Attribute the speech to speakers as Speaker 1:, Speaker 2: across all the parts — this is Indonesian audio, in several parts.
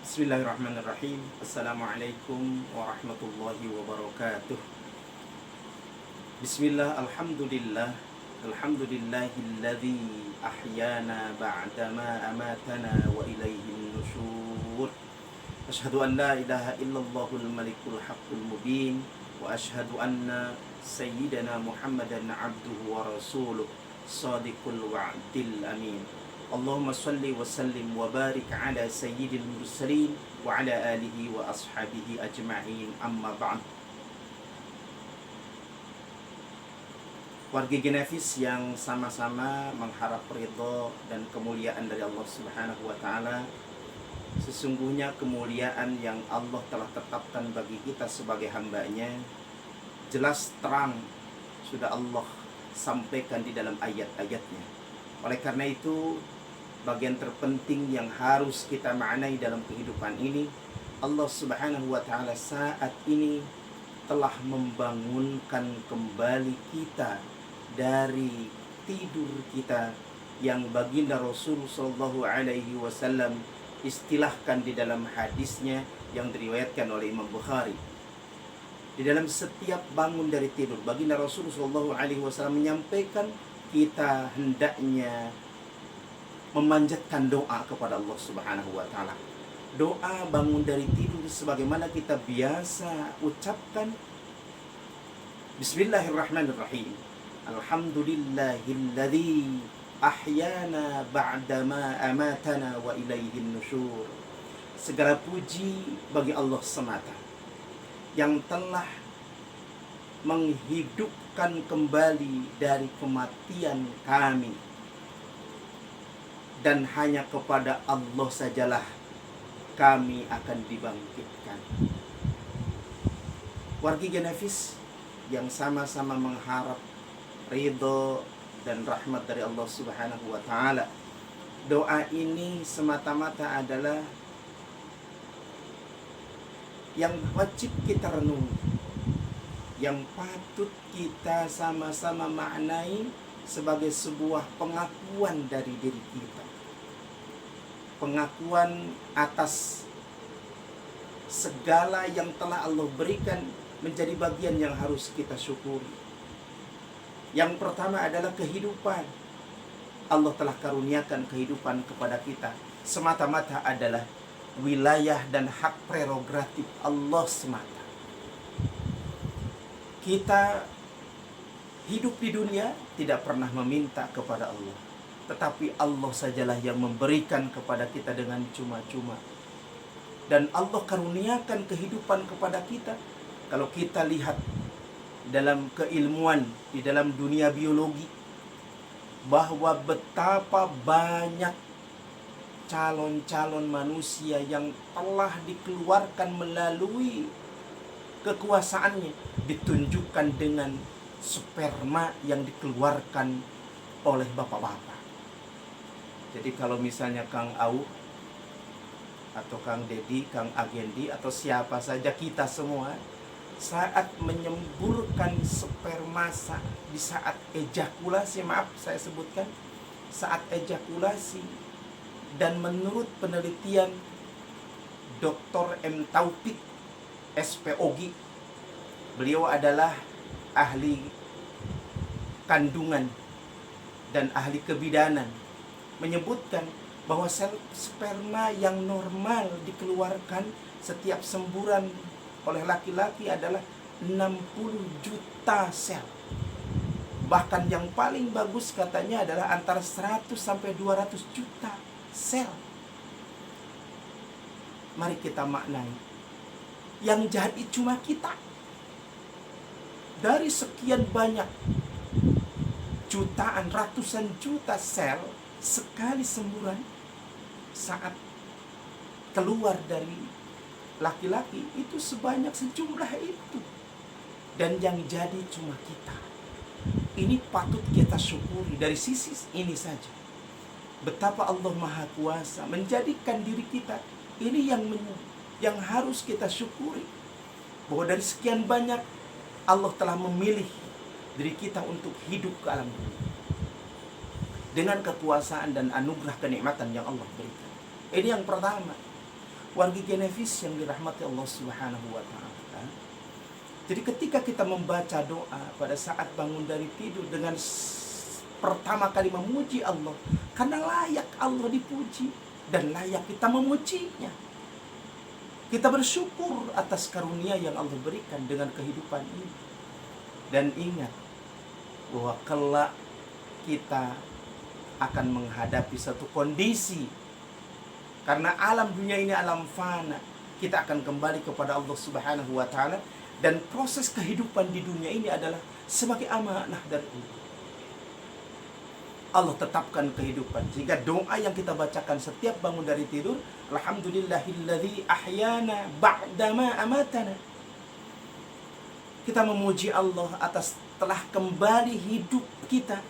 Speaker 1: Bismillahirrahmanirrahim. Assalamualaikum warahmatullahi wabarakatuh. Bismillah, alhamdulillah. Alhamdulillahilladzi ahyana ba'dama amatana wa ilaihin nusyur. Asyhadu an la ilaha illallahul malikul haqqul mubin wa asyhadu anna sayyidana Muhammadan abduhu wa rasuluh sadiqul wa'dil amin. Allahumma salli wa sallim wa barik ala sayyidil mursalin wa ala alihi wa ashabihi ajma'in, amma ba'd. Warga Genevis yang sama-sama mengharap ridho dan kemuliaan dari Allah Subhanahu wa taala, sesungguhnya kemuliaan yang Allah telah tetapkan bagi kita sebagai hamba-Nya jelas terang sudah Allah sampaikan di dalam ayat-ayatnya. Oleh karena itu, bagian terpenting yang harus kita maknai dalam kehidupan ini, Allah Subhanahu wa taala saat ini telah membangunkan kembali kita dari tidur kita yang baginda Rasul sallallahu alaihi wasallam istilahkan di dalam hadisnya yang diriwayatkan oleh Imam Bukhari. Di dalam setiap bangun dari tidur, baginda Rasul sallallahu alaihi wasallam menyampaikan kita hendaknya memanjatkan doa kepada Allah Subhanahu wa taala. Doa bangun dari tidur sebagaimana kita biasa ucapkan, Bismillahirrahmanirrahim. Alhamdulillahilladzi ahyana ba'dama amatana wa ilaihin nusyur. Segala puji bagi Allah semata yang telah menghidupkan kembali dari kematian kami, dan hanya kepada Allah sajalah kami akan dibangkitkan. Wargi Genevis yang sama-sama mengharap ridho dan rahmat dari Allah Subhanahu wa taala, doa ini semata-mata adalah yang wajib kita renungi, yang patut kita sama-sama maknai sebagai sebuah pengakuan dari diri kita, pengakuan atas segala yang telah Allah berikan menjadi bagian yang harus kita syukuri. Yang pertama adalah kehidupan. Allah telah karuniakan kehidupan kepada kita semata-mata adalah wilayah dan hak prerogatif Allah semata. Kita hidup di dunia tidak pernah meminta kepada Allah, tetapi Allah sajalah yang memberikan kepada kita dengan cuma-cuma. Dan Allah karuniakan kehidupan kepada kita. Kalau kita lihat dalam keilmuan, di dalam dunia biologi, bahwa betapa banyak calon-calon manusia yang telah dikeluarkan melalui kekuasaannya, ditunjukkan dengan sperma yang dikeluarkan oleh bapak-bapak. Jadi kalau misalnya Kang Au atau Kang Dedi, Kang Agendi atau siapa saja kita semua saat menyemburkan sperma di saat ejakulasi, maaf saya sebutkan saat ejakulasi, dan menurut penelitian Dr. M. Taufik SPOG, beliau adalah ahli kandungan dan ahli kebidanan, menyebutkan bahwa sel sperma yang normal dikeluarkan setiap semburan oleh laki-laki adalah 60 juta sel. Bahkan yang paling bagus katanya adalah antara 100 sampai 200 juta sel. Mari kita maknai, yang jadi cuma kita. Dari sekian banyak jutaan, ratusan juta sel sekali semburan saat keluar dari laki-laki itu sebanyak sejumlah itu, dan yang jadi cuma kita. Ini patut kita syukuri dari sisi ini saja. Betapa Allah Maha Kuasa menjadikan diri kita ini yang harus kita syukuri, bahwa dari sekian banyak Allah telah memilih diri kita untuk hidup ke alam dunia dengan kekuasaan dan anugerah kenikmatan yang Allah berikan. Ini yang pertama. Warga Genevis yang dirahmati Allah Subhanahu wa taala. Jadi ketika kita membaca doa pada saat bangun dari tidur dengan pertama kali memuji Allah, karena layak Allah dipuji dan layak kita memujinya. Kita bersyukur atas karunia yang Allah berikan dengan kehidupan ini. Dan ingat bahwa kelak kita akan menghadapi satu kondisi, karena alam dunia ini alam fana. Kita akan kembali kepada Allah Subhanahu wa taala, dan proses kehidupan di dunia ini adalah sebagai amanah dari Allah. Allah tetapkan kehidupan. Sehingga doa yang kita bacakan setiap bangun dari tidur, alhamdulillahilladzi ahyana ba'dama amatana. Kita memuji Allah atas telah kembali hidup kita,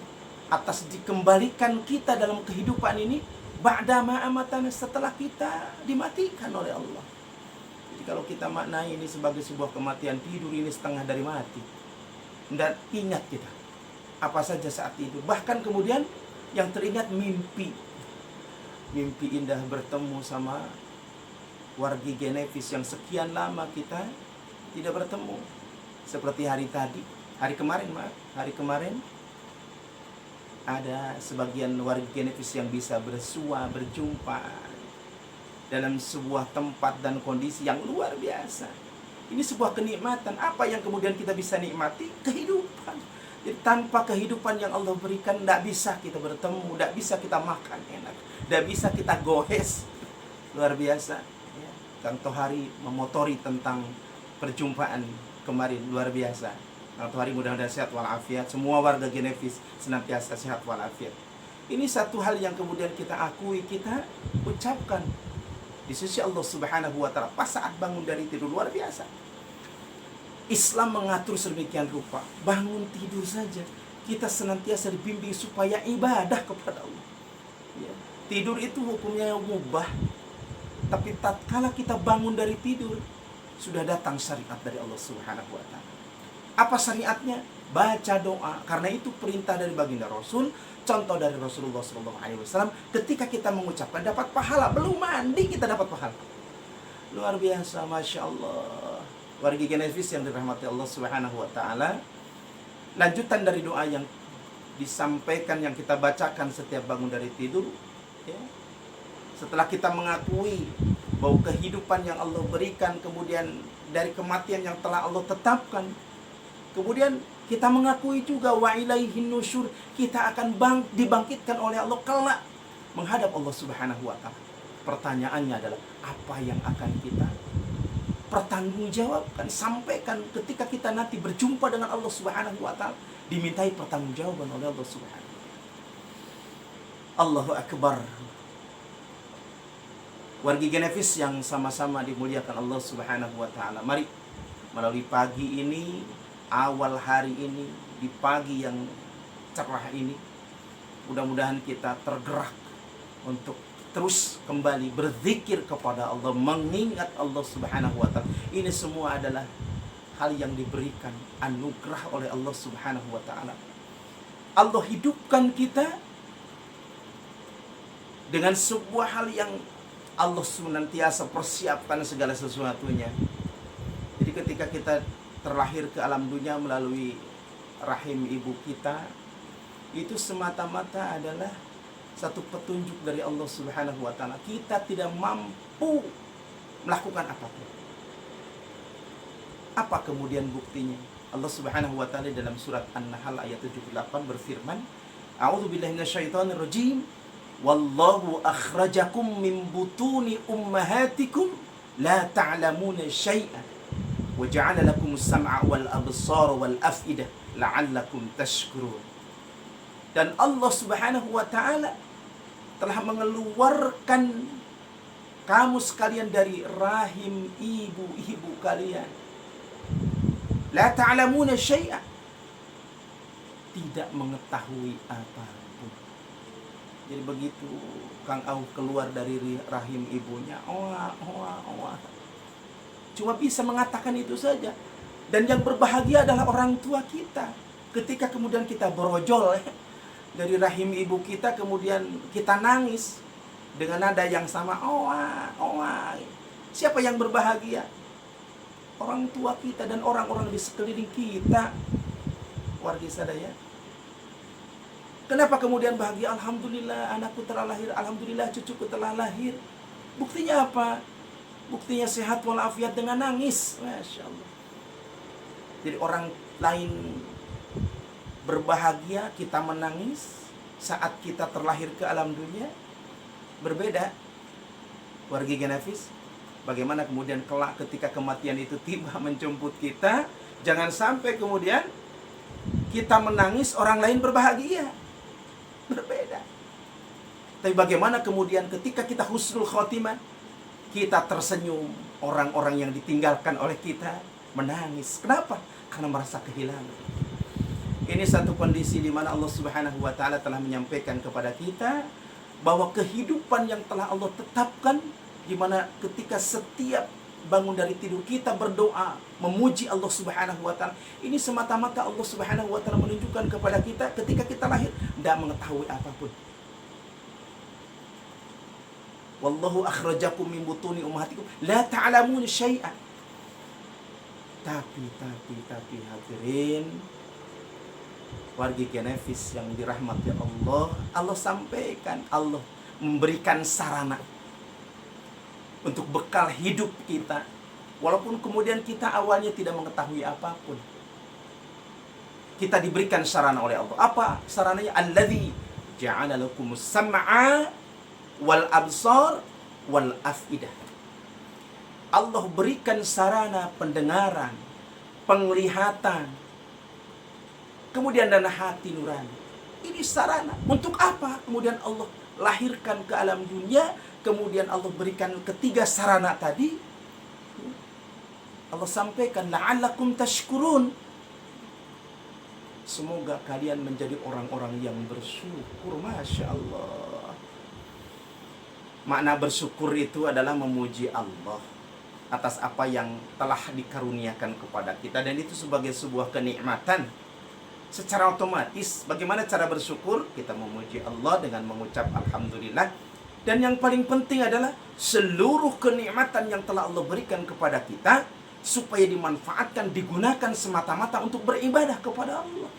Speaker 1: atas dikembalikan kita dalam kehidupan ini ba'dama amatana, setelah kita dimatikan oleh Allah. Jadi kalau kita maknai ini sebagai sebuah kematian, tidur ini setengah dari mati. Dan ingat kita apa saja saat tidur. Bahkan kemudian yang teringat mimpi. Mimpi indah bertemu sama warga Genevis yang sekian lama kita tidak bertemu. Seperti hari kemarin ada sebagian warga Genevis yang bisa bersua, berjumpa dalam sebuah tempat dan kondisi yang luar biasa. Ini sebuah kenikmatan. Apa yang kemudian kita bisa nikmati? Kehidupan. Jadi tanpa kehidupan yang Allah berikan, tidak bisa kita bertemu, tidak bisa kita makan enak, tidak bisa kita gohes. Luar biasa. Kang Tohari memotori tentang perjumpaan kemarin, luar biasa. Kang Tohari mudah-mudahan sehat walafiat. Semua warga Genevis senantiasa sehat walafiat. Ini satu hal yang kemudian kita akui, kita ucapkan di sisi Allah Subhanahu wa taala pas saat bangun dari tidur. Luar biasa. Islam mengatur sedemikian rupa. Bangun tidur saja kita senantiasa dibimbing supaya ibadah kepada Allah. Ya. Tidur itu hukumnya mubah. Tapi tatkala kita bangun dari tidur, sudah datang syariat dari Allah Subhanahu wa taala. Apa syariatnya? Baca doa. Karena itu perintah dari baginda Rasul. Contoh dari Rasulullah SAW, ketika kita mengucapkan dapat pahala, belum mandi kita dapat pahala. Luar biasa, Masya Allah. Warga Genevis yang dirahmati Allah Subhanahu wa taala. Lanjutan dari doa yang disampaikan, yang kita bacakan setiap bangun dari tidur, ya. Setelah kita mengakui bahwa kehidupan yang Allah berikan, kemudian dari kematian yang telah Allah tetapkan, kemudian kita mengakui juga wa ilaihin nusyur, kita akan dibangkitkan oleh Allah kelak menghadap Allah Subhanahu wa taala. Pertanyaannya adalah apa yang akan kita pertanggungjawabkan, sampaikan ketika kita nanti berjumpa dengan Allah Subhanahu wa taala, dimintai pertanggungjawaban oleh Allah Subhanahu. Allahu akbar. Warga Genevis yang sama-sama dimuliakan Allah Subhanahu wa taala, mari melalui pagi ini, awal hari ini, di pagi yang cerah ini, mudah-mudahan kita tergerak untuk terus kembali berzikir kepada Allah, mengingat Allah Subhanahu wa taala. Ini semua adalah hal yang diberikan anugerah oleh Allah Subhanahu wa taala. Allah hidupkan kita dengan sebuah hal yang Allah senantiasa persiapkan segala sesuatunya. Jadi ketika kita terlahir ke alam dunia melalui rahim ibu kita, itu semata-mata adalah satu petunjuk dari Allah Subhanahu wa taala. Kita tidak mampu melakukan apapun. Apa kemudian buktinya? Allah Subhanahu wa taala dalam surat An-Nahl ayat 78 berfirman, A'udzubillahi minasyaitonir rajim. Wallahu akhrajakum min butuni ummahatikum la ta'lamuna syai'an wa ja'ala lakumus sam'a wal absara wal af'idah la'allakum tashkurun. Dan Allah Subhanahu wa taala telah mengeluarkan kamu sekalian dari rahim ibu-ibu kalian. La ta'lamuna syai'an, tidak mengetahui apapun. Jadi begitu Kang Au keluar dari rahim ibunya, cuma bisa mengatakan itu saja. Dan yang berbahagia adalah orang tua kita. Ketika kemudian kita berojol dari rahim ibu kita, kemudian kita nangis dengan nada yang sama, Siapa yang berbahagia? Orang tua kita dan orang-orang di sekeliling kita. Wargi sadaya. Kenapa kemudian bahagia? Alhamdulillah anakku telah lahir, alhamdulillah cucuku telah lahir. Buktinya apa? Buktinya sehat walafiat dengan nangis. Masya Allah. Jadi orang lain berbahagia, kita menangis saat kita terlahir ke alam dunia. Berbeda. Wargi Genafis. Bagaimana kemudian kelak ketika kematian itu tiba menjemput kita, jangan sampai kemudian kita menangis, orang lain berbahagia. Berbeda. Tapi bagaimana kemudian ketika kita husnul khotimah, kita tersenyum, orang-orang yang ditinggalkan oleh kita menangis. Kenapa? Karena merasa kehilangan. Ini satu kondisi di mana Allah Subhanahu wa taala telah menyampaikan kepada kita bahwa kehidupan yang telah Allah tetapkan, di mana ketika setiap bangun dari tidur kita berdoa, memuji Allah Subhanahu wa taala. Ini semata-mata Allah Subhanahu wa taala menunjukkan kepada kita ketika kita lahir tidak mengetahui apapun. Wallahu akhrajakum min butuni ummahatikum la ta'lamun syai'an. Tapi hadirin wargi Genafis yang dirahmati Allah, Allah sampaikan, Allah memberikan sarana untuk bekal hidup kita. Walaupun kemudian kita awalnya tidak mengetahui apapun, kita diberikan sarana oleh Allah. Apa sarananya? Alladzi ja'ala lakumus sam'a wal absar wal afidah. Allah berikan sarana pendengaran, penglihatan, kemudian dan hati nurani. Ini sarana. Untuk apa? Kemudian Allah lahirkan ke alam dunia, kemudian Allah berikan ketiga sarana tadi. Allah sampaikan la'allakum tashkurun. Semoga kalian menjadi orang-orang yang bersyukur. Masya Allah. Makna bersyukur itu adalah memuji Allah atas apa yang telah dikaruniakan kepada kita, dan itu sebagai sebuah kenikmatan. Secara otomatis, bagaimana cara bersyukur? Kita memuji Allah dengan mengucap alhamdulillah. Dan yang paling penting adalah seluruh kenikmatan yang telah Allah berikan kepada kita supaya dimanfaatkan, digunakan semata-mata untuk beribadah kepada Allah.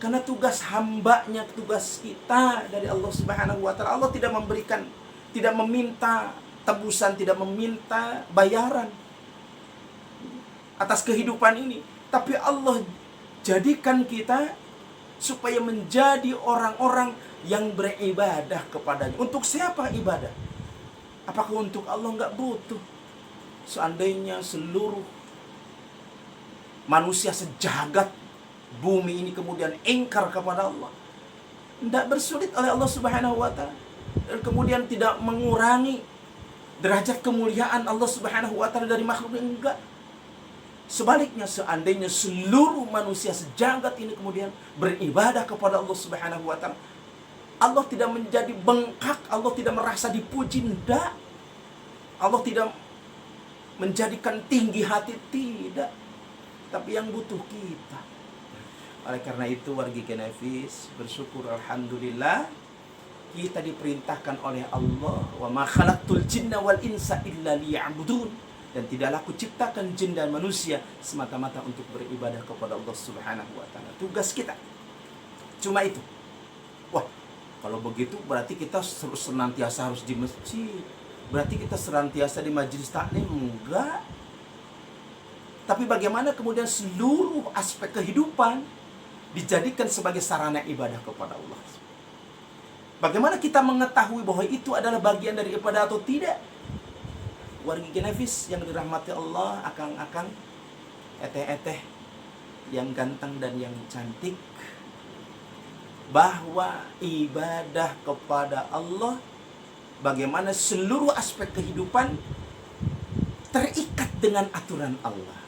Speaker 1: Karena tugas hambanya, tugas kita dari Allah Subhanahu wa taala. Allah tidak memberikan, tidak meminta tebusan, tidak meminta bayaran atas kehidupan ini, tapi Allah jadikan kita supaya menjadi orang-orang yang beribadah kepadanya. Untuk siapa ibadah? Apakah untuk Allah? Enggak butuh. Seandainya seluruh manusia sejagat bumi ini kemudian ingkar kepada Allah, tidak bersulit oleh Allah Subhanahu wa taala, dan kemudian tidak mengurangi derajat kemuliaan Allah Subhanahu wa taala dari makhluk, enggak. Sebaliknya, seandainya seluruh manusia sejagat ini kemudian beribadah kepada Allah Subhanahu wa taala, Allah tidak menjadi bengkak, Allah tidak merasa dipuji, enggak. Allah tidak menjadikan tinggi hati, tidak. Tapi yang butuh kita. Oleh karena itu wargi Genafis, bersyukur alhamdulillah kita diperintahkan oleh Allah, wa ma khalaqtul jinna wal insa illa liya'budun, dan tidaklah aku ciptakan jin dan manusia semata-mata untuk beribadah kepada Allah Subhanahu wa taala. Tugas kita cuma itu. Wah, kalau begitu berarti kita senantiasa harus di masjid. Berarti kita senantiasa di majelis taklim? Enggak. Tapi bagaimana kemudian seluruh aspek kehidupan dijadikan sebagai sarana ibadah kepada Allah? Bagaimana kita mengetahui bahwa itu adalah bagian dari ibadah atau tidak? Wargi Genafis yang dirahmati Allah, akang-akang, eteh-eteh yang ganteng dan yang cantik, bahwa ibadah kepada Allah, bagaimana seluruh aspek kehidupan terikat dengan aturan Allah,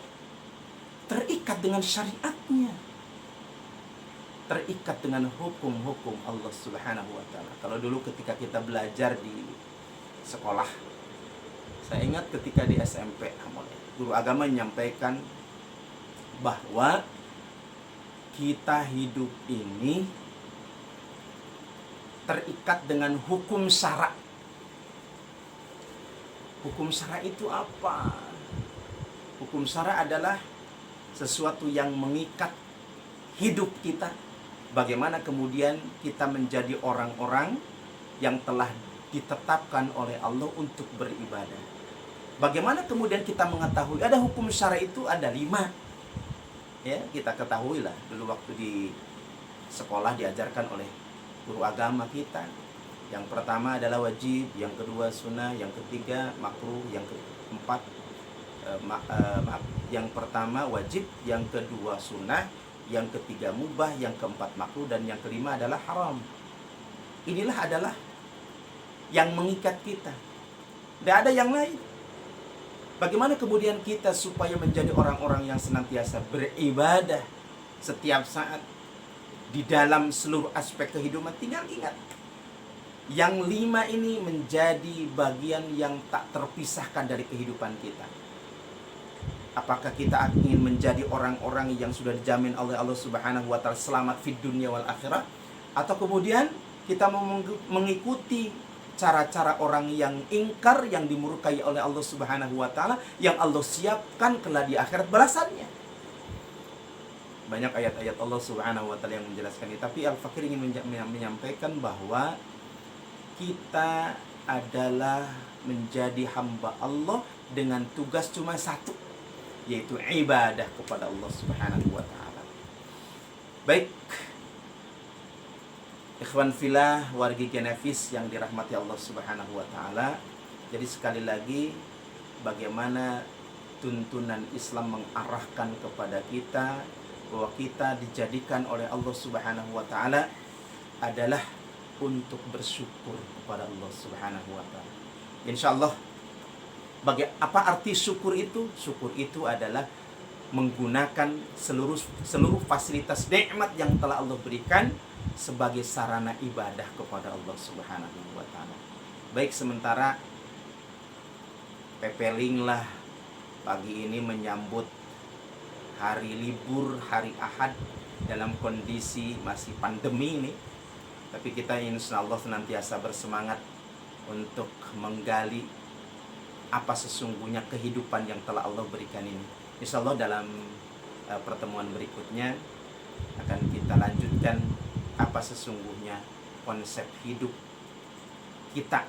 Speaker 1: terikat dengan syariatnya, terikat dengan hukum-hukum Allah Subhanahu wa taala. Kalau dulu ketika kita belajar di sekolah, saya ingat ketika di SMP, guru agama menyampaikan bahwa kita hidup ini terikat dengan hukum syara. Hukum syara itu apa? Hukum syara adalah sesuatu yang mengikat hidup kita. Bagaimana kemudian kita menjadi orang-orang yang telah ditetapkan oleh Allah untuk beribadah. Bagaimana kemudian kita mengetahui ada hukum syara itu ada 5. Ya, kita ketahui lah dulu waktu di sekolah diajarkan oleh guru agama kita. Yang pertama adalah wajib, yang kedua sunnah, yang ketiga makruh, yang keempat yang pertama wajib, yang kedua sunnah, yang ketiga mubah, yang keempat makruh, dan yang kelima adalah haram. Inilah adalah yang mengikat kita. Tidak ada yang lain. Bagaimana kemudian kita supaya menjadi orang-orang yang senantiasa beribadah setiap saat di dalam seluruh aspek kehidupan? Tinggal ingat, yang 5 ini menjadi bagian yang tak terpisahkan dari kehidupan kita. Apakah kita ingin menjadi orang-orang yang sudah dijamin oleh Allah Subhanahu wa Ta'ala selamat fid dunya wal akhirah, atau kemudian kita mengikuti cara-cara orang yang ingkar, yang dimurkai oleh Allah Subhanahu wa Ta'ala, yang Allah siapkan kelak di akhirat balasannya. Banyak ayat-ayat Allah Subhanahu wa Ta'ala yang menjelaskan ini, tapi Al-Fakir ingin menyampaikan bahwa kita adalah menjadi hamba Allah dengan tugas cuma satu, yaitu ibadah kepada Allah Subhanahu wa Ta'ala. Baik, ikhwan filah, wargi Genefis yang dirahmati Allah Subhanahu wa Ta'ala. Jadi sekali lagi, bagaimana tuntunan Islam mengarahkan kepada kita bahwa kita dijadikan oleh Allah Subhanahu wa Ta'ala adalah untuk bersyukur kepada Allah Subhanahu wa Ta'ala. Insyaallah, apa arti syukur itu? Syukur itu adalah menggunakan seluruh fasilitas nikmat yang telah Allah berikan sebagai sarana ibadah kepada Allah Subhanahu wa Ta'ala. Baik, sementara Pepeling lah pagi ini menyambut hari libur, hari Ahad dalam kondisi masih pandemi ini. Tapi kita insyaallah senantiasa bersemangat untuk menggali apa sesungguhnya kehidupan yang telah Allah berikan ini. Insyaallah dalam pertemuan berikutnya akan kita lanjutkan apa sesungguhnya konsep hidup kita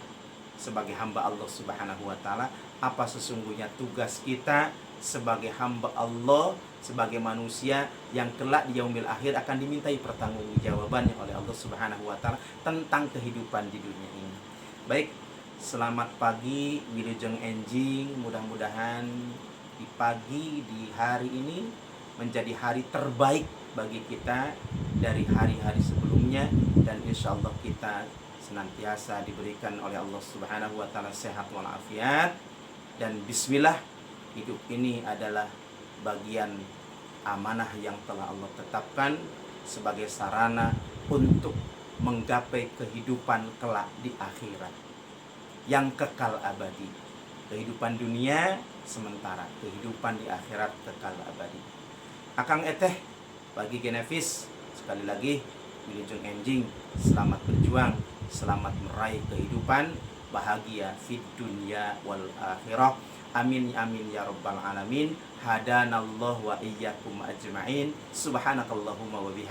Speaker 1: sebagai hamba Allah Subhanahu wa Ta'ala, apa sesungguhnya tugas kita sebagai hamba Allah, sebagai manusia yang kelak di yaumil akhir akan dimintai pertanggungjawabannya oleh Allah Subhanahu wa Ta'ala tentang kehidupan di dunia ini. Baik, selamat pagi Wilujeng Enjing. Mudah-mudahan di pagi di hari ini menjadi hari terbaik bagi kita dari hari-hari sebelumnya, dan insyaallah kita senantiasa diberikan oleh Allah Subhanahu wa Ta'ala sehat walafiat. Dan bismillah, hidup ini adalah bagian amanah yang telah Allah tetapkan sebagai sarana untuk menggapai kehidupan kelak di akhirat yang kekal abadi. Kehidupan dunia sementara, kehidupan di akhirat kekal abadi. Akang eteh bagi Genefis, sekali lagi Wilujeng Enjing, selamat berjuang, selamat meraih kehidupan bahagia fid dunya wal akhirah. Amin amin ya rabbal alamin. Hadanallahu wa iyyakum ajma'in. Subhanakallahumma wa bihamdika.